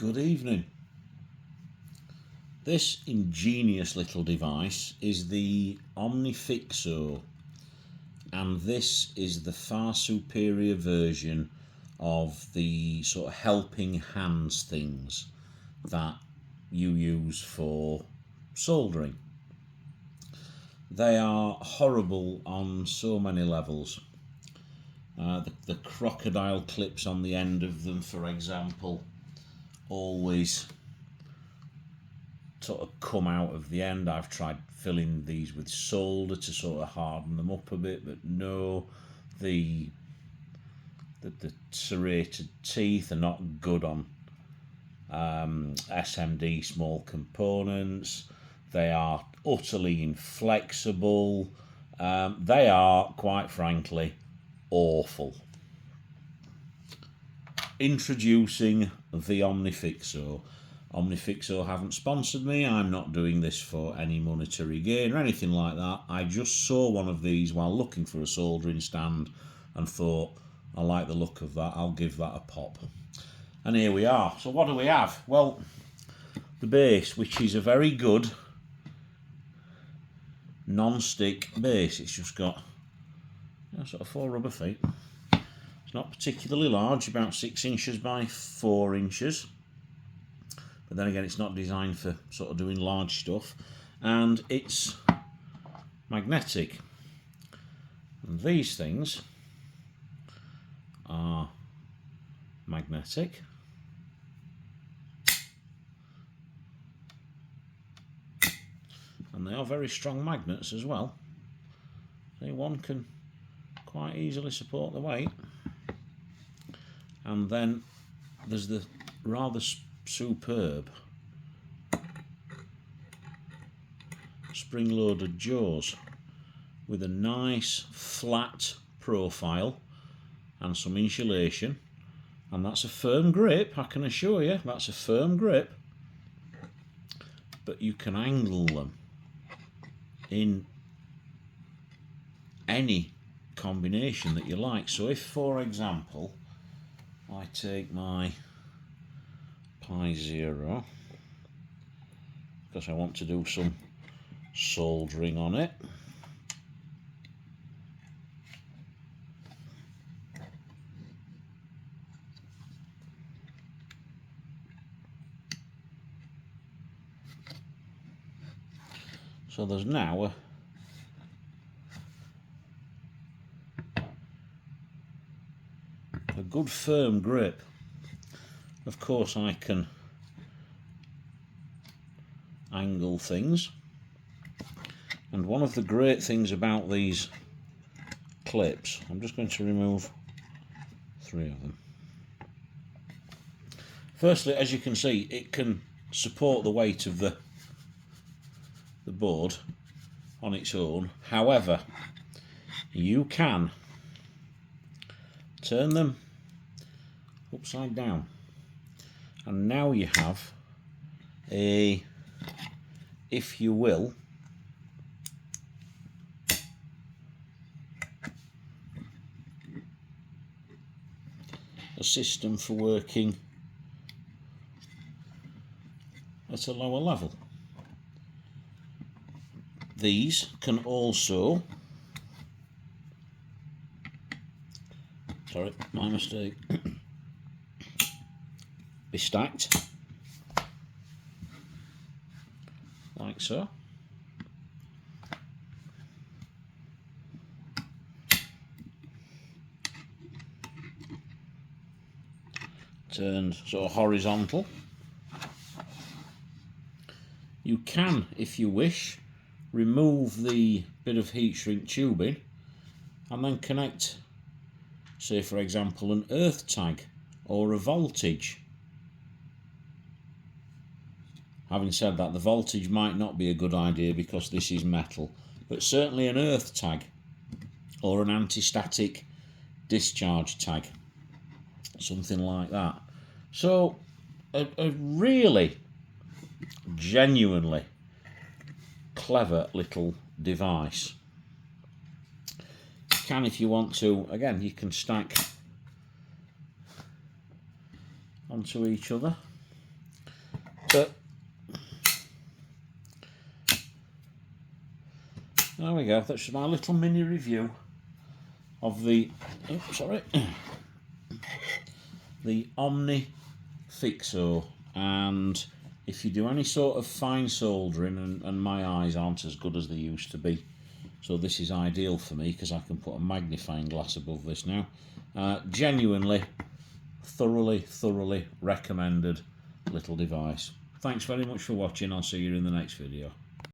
Good evening. This ingenious little device is the Omnifixo, and this is the far superior version of the sort of helping hands things that you use for soldering. They are horrible on so many levels. The crocodile clips on the end of them, for example, always sort of come out of the end. I've tried filling these with solder to sort of harden them up a bit, but no, the serrated teeth are not good on SMD small components. They are utterly inflexible. They are, quite frankly, awful. Introducing the Omnifixo. Omnifixo haven't sponsored me. I'm not doing this for any monetary gain or anything like that. I just saw one of these while looking for a soldering stand and thought, I like the look of that, I'll give that a pop. And here we are. So what do we have? Well, the base, which is a very good non-stick base. It's just got sort of 4 rubber feet. It's not particularly large, about 6 inches by 4 inches. But then again, it's not designed for sort of doing large stuff. And it's magnetic. And these things are magnetic. And they are very strong magnets as well. So one can quite easily support the weight. And then there's the rather superb spring-loaded jaws with a nice flat profile and some insulation, and that's a firm grip, I can assure you, that's a firm grip, but you can angle them in any combination that you like. So if, for example, I take my Pi 0 because I want to do some soldering on it, so there's now a good firm grip. Of course, I can angle things, and one of the great things about these clips, I'm just going to remove 3 of them. Firstly, as you can see, it can support the weight of the board on its own. However, you can turn them upside down, and now you have a, if you will, a system for working at a lower level. These can also, sorry, my mistake, be stacked like so. Turned sort of horizontal. You can, if you wish, remove the bit of heat shrink tubing and then connect, say for example, an earth tag or a voltage. Having said that, the voltage might not be a good idea because this is metal, but certainly an earth tag or an anti-static discharge tag, something like that. So a really genuinely clever little device. You can, if you want to, again, you can stack onto each other There we go, that's my little mini review of the the Omnifixo. And if you do any sort of fine soldering, and my eyes aren't as good as they used to be, so this is ideal for me because I can put a magnifying glass above this now. Genuinely, thoroughly recommended little device. Thanks very much for watching. I'll see you in the next video.